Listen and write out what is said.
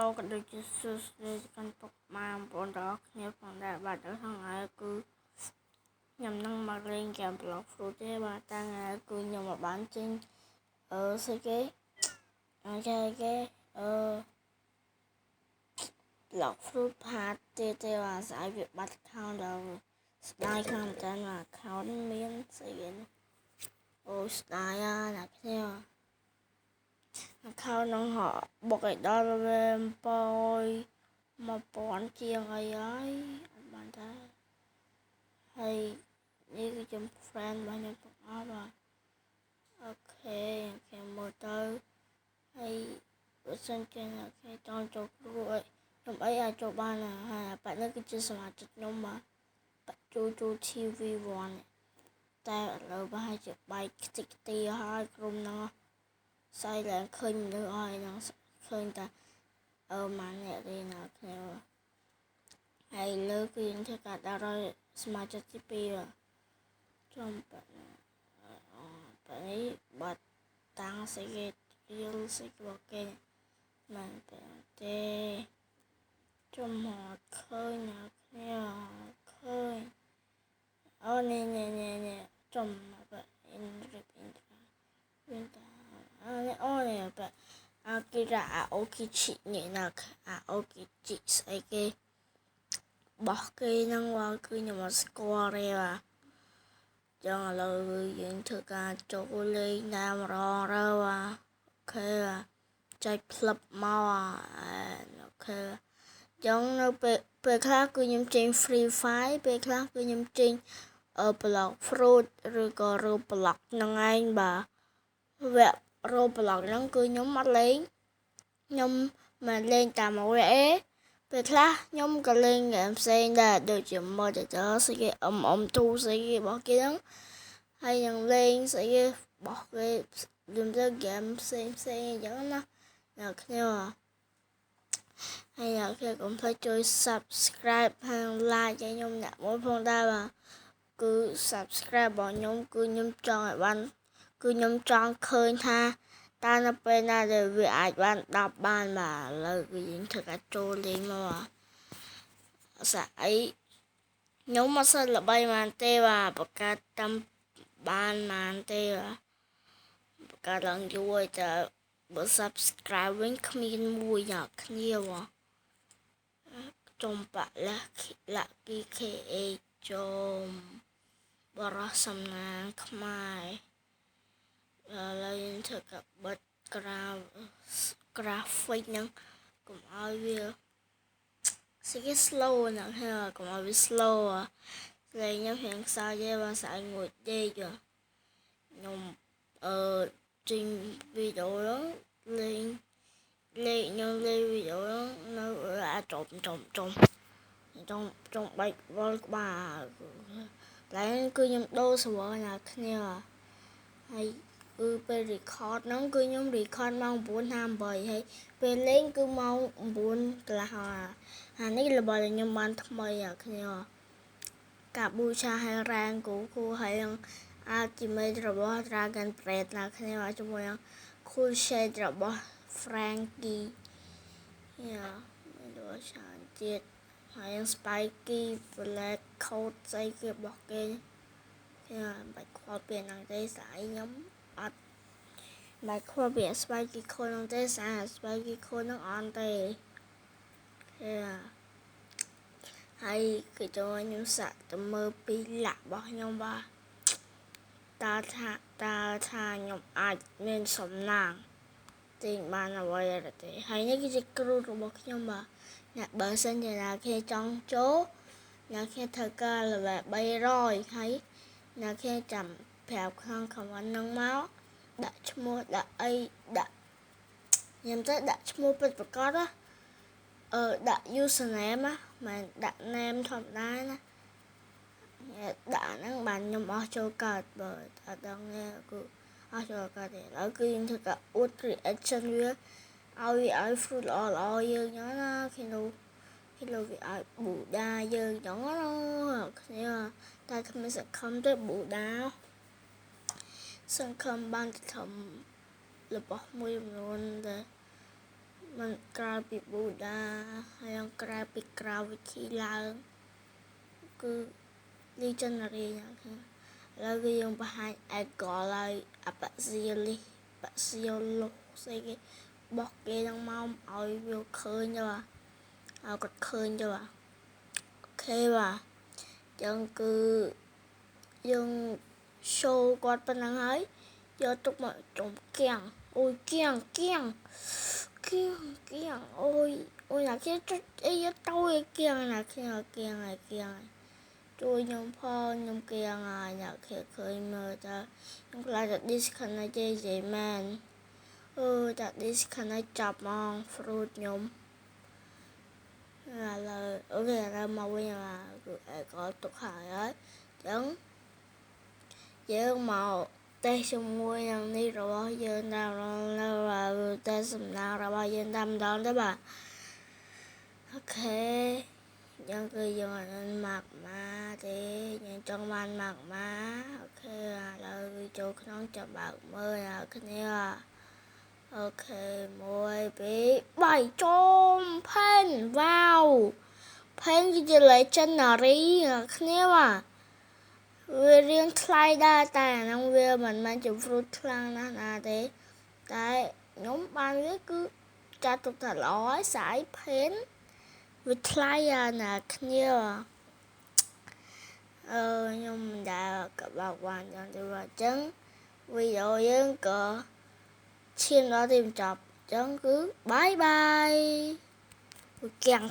Hello ក៏ដូចជាសួស្តីកាន់ពុកម៉ែបងប្អូនទាំងអស់គ្នាផងដែរបាទនៅថ្ងៃគឺខ្ញុំនឹងមកលេងហ្គេម Block Fruit ទេបាទតាំងគឺខ្ញុំមកបានចេញស្អីគេគេBlock Fruit ផាតទេបាទស្អីវាបាត់ account ដល់ស្ដាយខ្លាំងមែនតើ account មានស្អីគេអូស្ដាយណាស់គ្នាaccount នឹងបុកឲ្យដល់1000ជាងអីហើយអត់បានថាហើយនេះគឺជា friend របស់ខ្ញុំទាំងអស់បាទអូខេគេមើលទៅហើយបើសិនជាអ្នកគេចង់ចូលគ្រូខ្ញុំអីអាចចូលបានហើយបាត់នេះគឺជាសមាជិកខ្ញុំបាទបាត់ចូល TV1 តែឥឡូវប្រហែលជាបែកខ្ទេចខ្ទីហើយក្រុមហ្នឹងស្អីឡើងឃើញមនុស្សអស់ហ្នឹងឃើញតែម៉ានអ្នកទេណាគ្នាហើយលើគឺយើងធ្វើការដាក់ឲ្យសមាជិកទី2ចំបាត់នេះបាត់តាំងស្អីគេរៀលស្អីរបស់គេមែនទេចំមកឃើញណាគ្នាឃើញអូនេះចំបាត់អ៊ីនរីបអ៊ីនវិញតាអូនេះបាត់អាគីរ៉ាអូគីឈីនេះណាអូគីជីស្អីគេបោះគេហ្នឹងគឺខ្ញុំអត់ស្គាល់ទេបាទចឹងឥឡូវយើងធ្វើការចូលលេងតាមរងរើអូខេចែកផ្លឹបមកអូខេចឹងនៅពេលខ្លះគឺខ្ញុំចេញ Free Fire ពេលខ្លះគឺខ្ញុំចេញBlock Fruit ឬក៏ Roblox ហ្នឹងឯងបាទវគ្គ Roblox ហ្នឹងគឺខ្ញុំអត់លេងខ្ញុំមិនលេងតាមមួយពេលខ្លះខ្ញុំក៏លេងហ្គេមផ្សេងដែរដូចជា Moderator ស្អីគេ2ស្អីគេរបស់គេហ្នឹងហើយនឹងលេងស្អីគេរបស់គេខ្ញុំទៅហ្គេមផ្សេងអញ្ចឹងណាអ្នកគ្នាហើយអ្នកគ្នាកុំភ្លេចជួយ Subscribe ហើយ Like ឲ្យខ្ញុំអ្នកមួយផងដែរបាទគឺ Subscribe របស់ខ្ញុំគឺខ្ញុំចង់ឲ្យបានគឺខ្ញុំចង់ឃើញថាតើនៅពេលណាដែលវាអាចបាន10បានបាទឥឡូវគឺយើងធ្វើការចូលលេងមកស្អីខ្ញុំមកសិនល្បីបានទេបាទបង្កើតតាមបានបានទេបង្កើតឡើងយូរតែបើ Subscribe វិញគ្មានមួយអ្នកគ្នាចំបាក់លាក់គី KA ចំបរោះសំណាងខ្មែរឥឡូវយើងធ្វើការបិទgraphic ហ្នឹងកុំឲ្យវាស្គាល់ slow ណាស់កុំឲ្យវា slow លេងខ្ញុំរៀងខ្សោយទេបើស្អែកងួយដេកខ្ញុំចេញវីដេអូហ្នឹងលេងខ្ញុំលេងវីដេអូហ្នឹងនៅអាចចុងបែកវល់ក្បាលតែគឺខ្ញុំដូរ server ណាគ្នាហើយគឺពេល record ហ្នឹងគឺខ្ញុំ record ម៉ោង 9:58 ហើយពេលលេងគឺម៉ោង 9 កន្លះហើយអានេះរបស់ខ្ញុំបានថ្មីគ្នាការប៊ូឆាហើយរ៉ាងគូហើយនឹង ultimate របស់ Dragon Bread ណាគ្នាជាមួយនឹង cool shade របស់ Frankie មានដូចច្រើនទៀតហើយនឹង Spiky Black Coat ស្អីគេរបស់គេបាច់ខ្វល់ពីហ្នឹងទេស្អីខ្ញុំអត់បាច់ខ្វល់ពី Spiky Coat ហ្នឹងទេស្អា Spiky Coat ហ្នឹងអត់ទេហើយគឺចូលខ្ញុំសាក់ទៅមើលពីលាក់របស់ខ្ញុំបាទតើថាខ្ញុំអាចមានសំណាងទិញបានអ្វីអត់ទេហើយនេះគឺជាគ្រូរបស់ខ្ញុំបាទអ្នកបើសិនជាអ្នកគេចង់ចូលអ្នកគេត្រូវការ level 300ហើយអ្នកគេចាំប្រាប់ខាង comment ហ្នឹងមកដាក់ឈ្មោះដាក់អីដាក់ខ្ញុំទៅដាក់ឈ្មោះពិតប្រាកដដាក់ username មិនដាក់ name ធម្មតាណាដាក់ហ្នឹងបានខ្ញុំអស់ចូលកើតបើអត់ដឹងទេគឺអស់ចូលកើតទេឥឡូវគឺយើងធ្វើការអួត reaction វាឲ្យ fruit ល្អយើងចឹងណាគេលោកវាឲ្យប៊ូដាយើងចឹងណាគ្នាតែគ្មានសង្ឃឹមទេប៊ូដាសង្ឃឹមបានទៅធ្វើរបស់មួយចំនួនដែរ มันក្រៅពី Buddha ហើយនឹងក្រៅពីក្រៅវិធីឡើងគឺ Legendary យ៉ាងហ្នឹងឥឡូវគឺយើងបង្ហាញ Eagle ហើយអាប៉ាស៊ីលីសប៉ាស៊ីលុសស្អីគេបោះគេនឹងមកឲ្យវាឃើញទៅឲ្យគាត់ឃើញទៅអូខេបាទចឹងគឺយើង show គាត់ប៉ុណ្ណឹងហើយយកទុកមកចុំគៀងអូយគៀងអូយណាគេចុចអីទៅគៀងណាគៀងជួយខ្ញុំផងខ្ញុំគៀងហើយអ្នកគេឃើញមើលតើខ្ញុំខ្លាចតែ disconnect ទេមែនតែ disconnect ចាប់ហ្មង fruit ខ្ញុំឥឡូវអូខេឥឡូវមកវិញគឺគាត់ទុកហើយចឹងយើងមកតេស្តជាមួយនឹងនេះរបស់យើងតាមតេស្តសំណាងរបស់យើងតាមម្ដងទៅបាទអូខេចឹងគឺយើងអត់បានម៉ាក់ម៉ាទេយើងចង់បានម៉ាក់ម៉ាអូខេឥឡូវគឺចូលក្នុងចាំបើកមើលអ្នកគ្នាអូខេ1 2 3ចូលផេនវ៉ាវផេនគឺជា legendary អ្នកគ្នាបាទវារៀងថ្លៃដែរតែអាហ្នឹងវាមិនមែនជា fruit ខ្លាំងណាស់ណាទេតែខ្ញុំបានវាគឺចាត់ទុកថាល្អហើយសាយផេនវាថ្លៃណាគ្នាខ្ញុំមិនដែលក៏បោកបានយ៉ាងទៅអញ្ចឹងវីដេអូយើងក៏ឈានដល់ទីបញ្ចប់អញ្ចឹងគឺបាយបាយគៀង